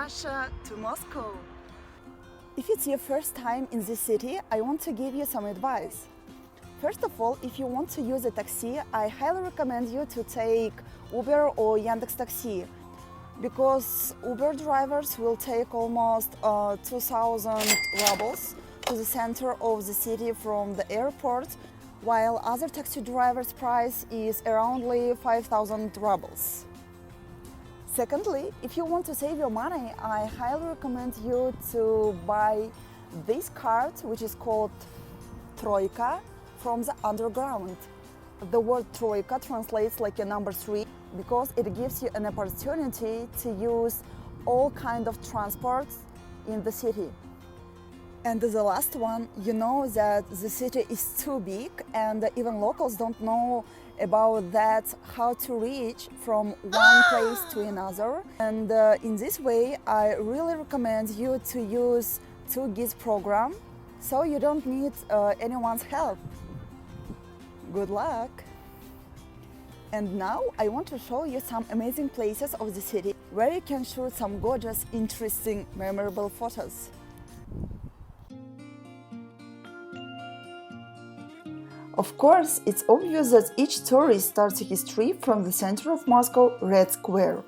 Russia to Moscow. If it's your first time in this city, I want to give you some advice. First of all, if you want to use a taxi, I highly recommend you to take Uber or Yandex Taxi, because Uber drivers will take almost 2,000 rubles to the center of the city from the airport, while other taxi drivers' price is around 5,000 rubles. Secondly, if you want to save your money, I highly recommend you to buy this card, which is called Troika, from the underground. The word Troika translates like a number 3 because it gives you an opportunity to use all kinds of transports in the city. And the last one, you know that the city is too big and even locals don't know about that, how to reach from one place to another. And in this way, I really recommend you to use 2GIS program, so you don't need anyone's help. Good luck! And now I want to show you some amazing places of the city where you can shoot some gorgeous, interesting, memorable photos. Of course, it's obvious that each tourist starts his trip from the center of Moscow, Red Square.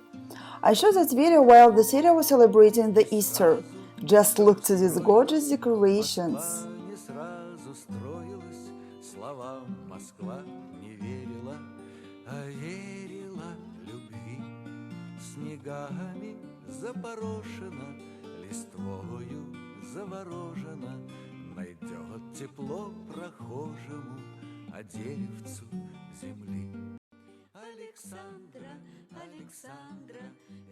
I shot that video while the city was celebrating the Easter. Just look to these gorgeous decorations. Найдет тепло прохожему, а деревцу земли. Александра, Александра,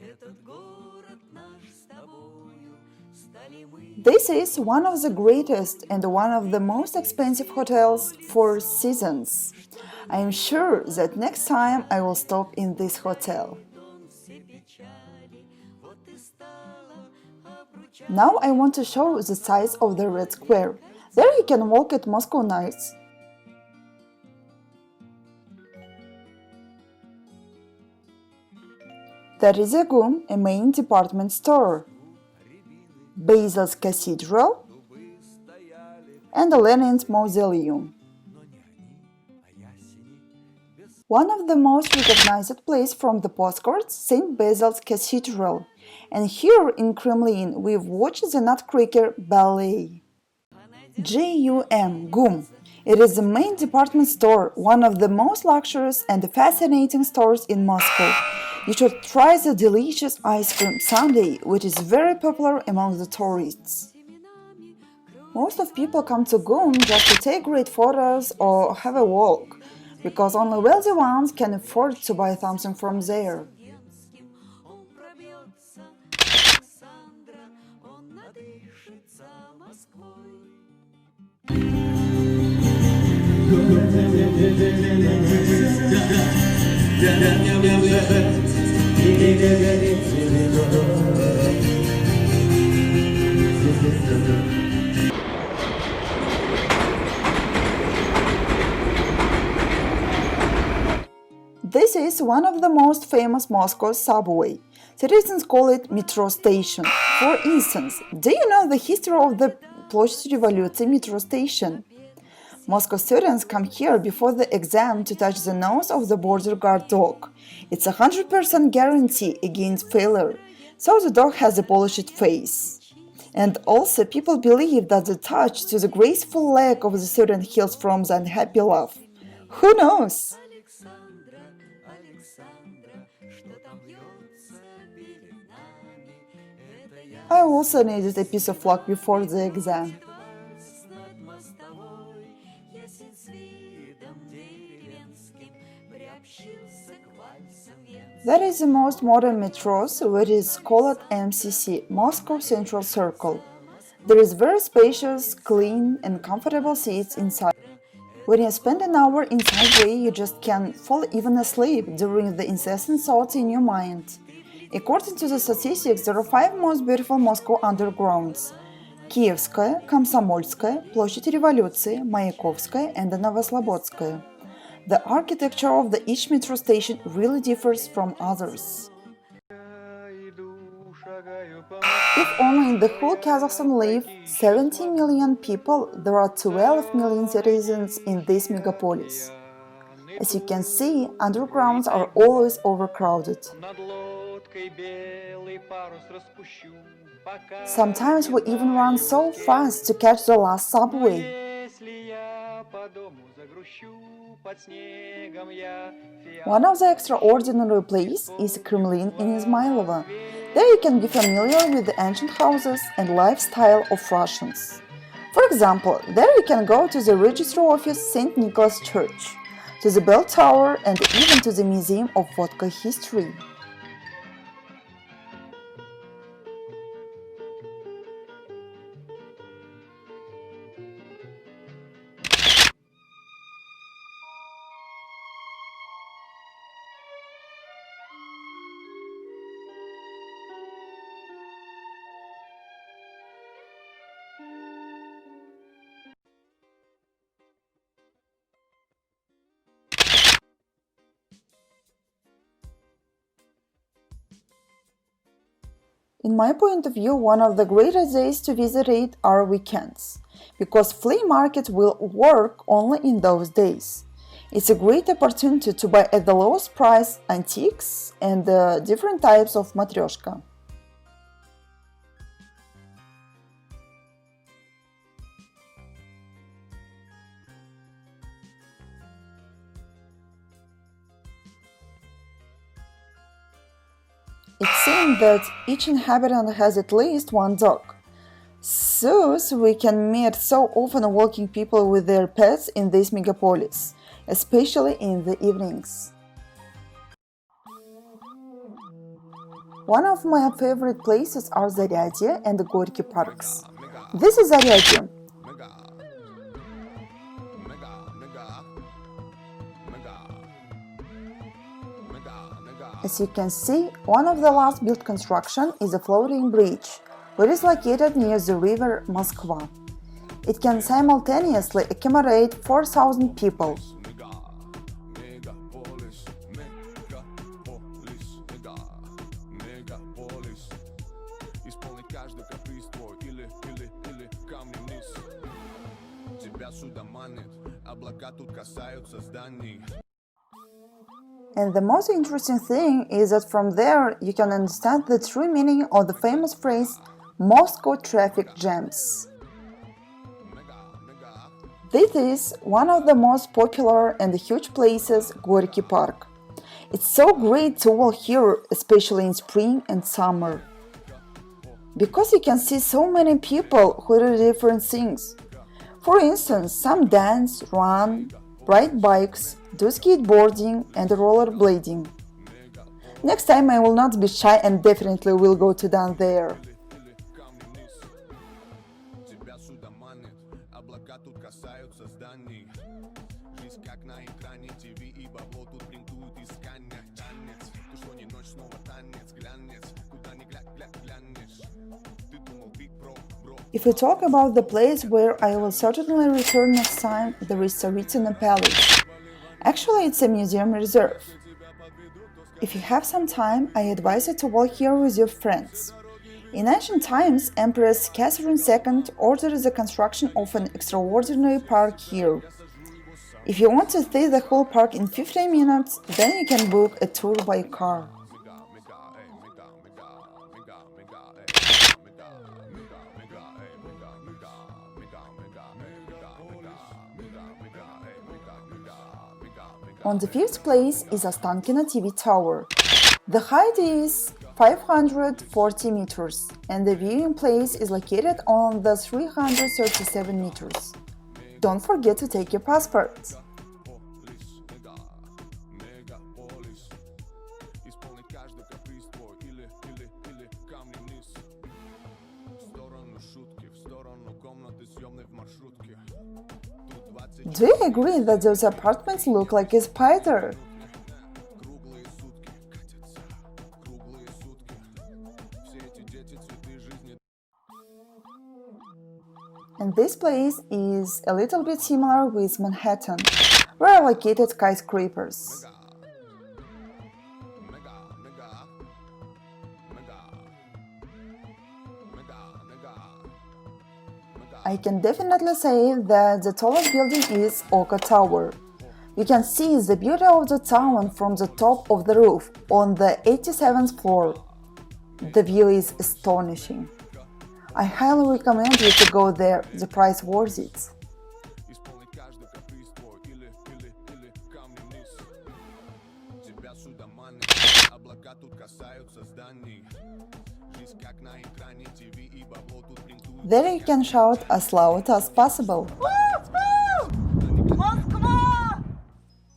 этот город наш с тобою, стали мы. This is one of the greatest and one of the most expensive hotels for Seasons. I am sure that next time I will stop in this hotel. Now I want to show the size of the Red Square. There you can walk at Moscow nights. There is a GUM, a main department store, Basil's Cathedral, and a Lenin's Mausoleum. One of the most recognized places from the postcards, St. Basil's Cathedral. And here in Kremlin we've watched the Nutcracker Ballet. GUM. It is the main department store, one of the most luxurious and fascinating stores in Moscow. You should try the delicious ice cream sundae, which is very popular among the tourists. Most of people come to GUM just to take great photos or have a walk, because only wealthy ones can afford to buy something from there. This is one of the most famous Moscow subway. Citizens call it metro station. For instance, do you know the history of the Площадь Революции metro station? Moscow students come here before the exam to touch the nose of the border guard dog. It's a 100% guarantee against failure, so the dog has a polished face. And also people believe that the touch to the graceful leg of the student heals from the unhappy laugh. Who knows? I also needed a piece of luck before the exam. That is the most modern metros, which is called MCC, Moscow Central Circle. There is very spacious, clean and comfortable seats inside. When you spend an hour in subway, you just can't fall even asleep during the incessant thoughts in your mind. According to the statistics, there are 5 most beautiful Moscow undergrounds: Kievskaya, Komsomolskaya, Площадь Революции, Mayakovskaya and Novoslobodskaya. The architecture of each metro station really differs from others. If only in the whole Kazakhstan live 70 million people, there are 12 million citizens in this megapolis. As you can see, undergrounds are always overcrowded. Sometimes we even run so fast to catch the last subway. One of the extraordinary places is Kremlin in Izmailovo. There you can be familiar with the ancient houses and lifestyle of Russians. For example, there you can go to the Register Office St. Nicholas Church, to the Bell Tower and even to the Museum of Vodka History. In my point of view, one of the greatest days to visit it are weekends, because flea market will work only in those days. It's a great opportunity to buy at the lowest price antiques and different types of matryoshka. It seems that each inhabitant has at least one dog. Thus, we can meet so often walking people with their pets in this megapolis, especially in the evenings. One of my favorite places are Zaryadie and Gorky parks. This is Zaryadie. As you can see, one of the last built construction is a floating bridge, which is located near the river Moskva. It can simultaneously accommodate 4,000 people. And the most interesting thing is that from there you can understand the true meaning of the famous phrase Moscow traffic jams. This is one of the most popular and huge places, Gorky Park. It's so great to walk here, especially in spring and summer, because you can see so many people who do different things. For instance, some dance, run, ride bikes, do skateboarding and rollerblading. Next time I will not be shy and definitely will go to dance there. If we talk about the place where I will certainly return next time, there is Tsaritsyno Palace. Actually, it's a museum reserve. If you have some time, I advise you to walk here with your friends. In ancient times, Empress Catherine II ordered the construction of an extraordinary park here. If you want to see the whole park in 15 minutes, then you can book a tour by car. On the fifth place is Ostankino TV Tower. The height is 540 meters and the viewing place is located on the 337 meters. Don't forget to take your passport. Do you agree that those apartments look like a spider? And this place is a little bit similar with Manhattan, where are located skyscrapers. I can definitely say that the tallest building is OKO Tower. You can see the beauty of the town from the top of the roof on the 87th floor. The view is astonishing. I highly recommend you to go there, the price worth it. There you can shout as loud as possible.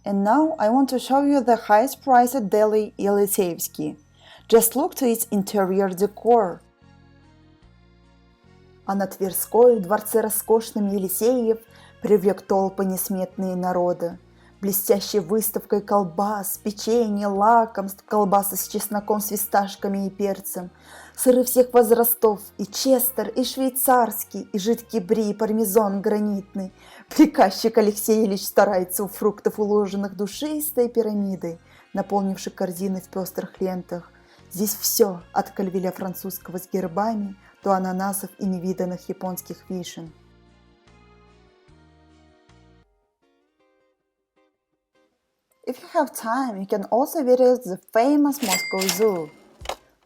And now I want to show you the highest priced deli Eliseevsky. Just look to its interior decor. А на Тверской в дворце роскошном Елисеев привлек толпы несметные народы. Блестящей выставкой колбас, печенье, лакомств, колбасы с чесноком, с фисташками и перцем, сыры всех возрастов, и честер, и швейцарский, и жидкий бри, и пармезан гранитный. Приказчик Алексей Ильич старается у фруктов, уложенных душистой пирамидой, наполнившей корзины в пестрых лентах. Здесь все, от кальвеля французского с гербами до ананасов и невиданных японских вишен. If you have time, you can also visit the famous Moscow Zoo.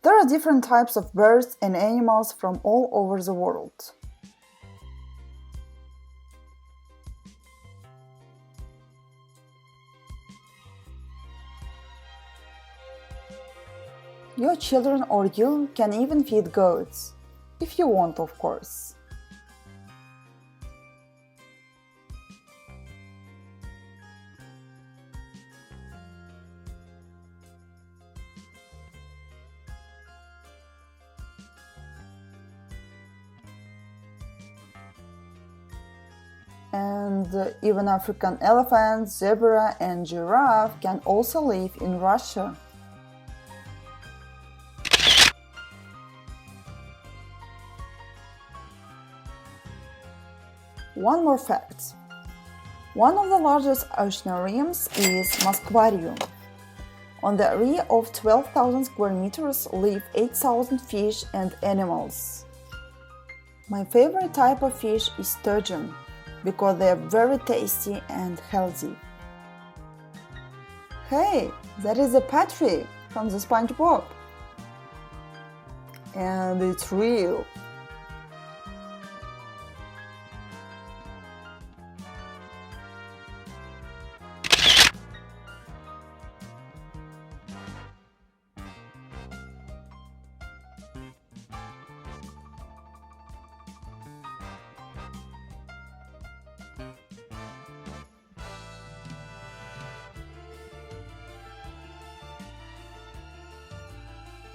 There are different types of birds and animals from all over the world. Your children or you can even feed goats, if you want, of course. And even African elephant, zebra and giraffe can also live in Russia. One more fact. One of the largest oceanariums is Moskarrium. On the area of 12,000 square meters live 8,000 fish and animals. My favorite type of fish is sturgeon, because they are very tasty and healthy. Hey, that is a Patrick from the SpongeBob. And it's real.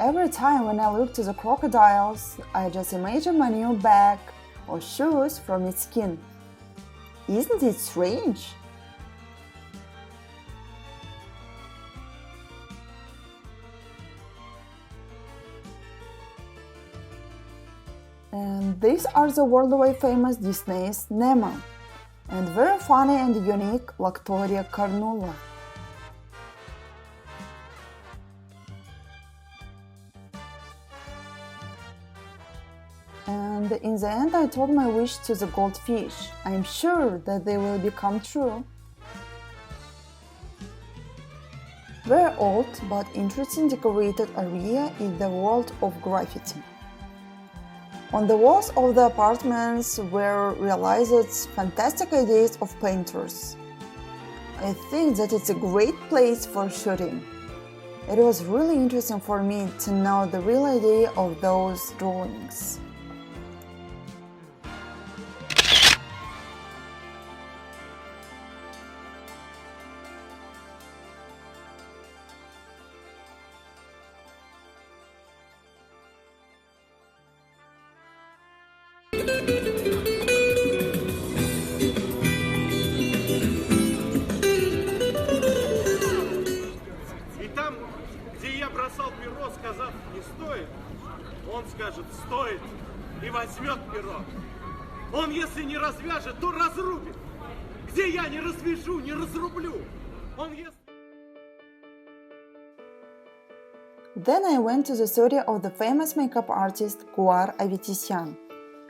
Every time when I look to the crocodiles, I just imagine my new bag or shoes from its skin. Isn't it strange? And these are the worldwide famous Disney's Nemo, and very funny and unique Lactoria carnula. And in the end, I told my wish to the goldfish. I'm sure that they will become true. Very old but interesting decorated area is the World of Graffiti. On the walls of the apartments were realized fantastic ideas of painters. I think that it's a great place for shooting. It was really interesting for me to know the real idea of those drawings. И там, где я бросал перо, сказав «не стоит», он скажет «стоит» и возьмет перо. Он, если не развяжет, то разрубит. Где я не развяжу, не разрублю. Он, если... Then I went to the studio of the famous makeup artist Guar Avitisyan.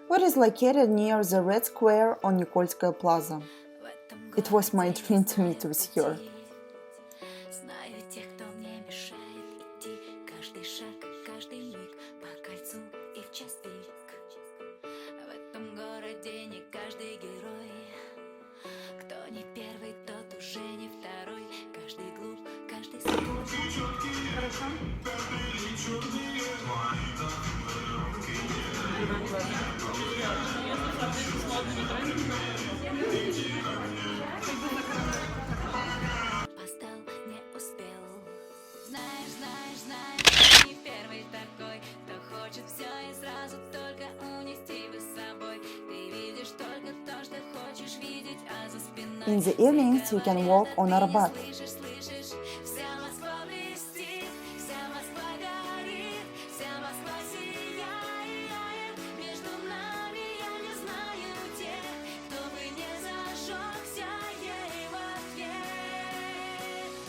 which is located near the Red Square on Nikolskaya Plaza. It was my dream to meet with her. In the evenings, you can walk on Arbat.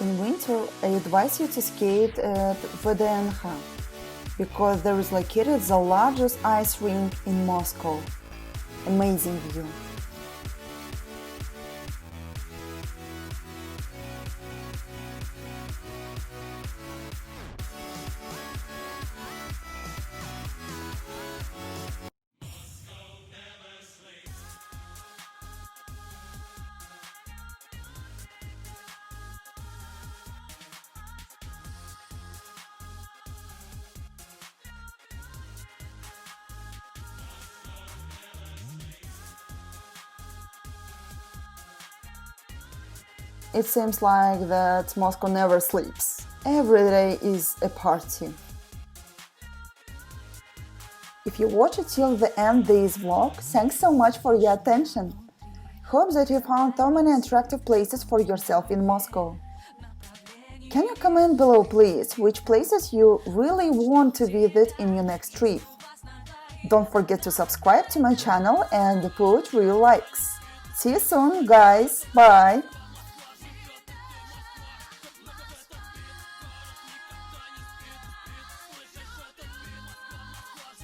In winter, I advise you to skate at VDNH because there is located the largest ice rink in Moscow. Amazing view. It seems like that Moscow never sleeps. Every day is a party. If you watch it till the end this vlog, thanks so much for your attention. Hope that you found so many attractive places for yourself in Moscow. Can you comment below please which places you really want to visit in your next trip? Don't forget to subscribe to my channel and put real likes. See you soon guys, bye!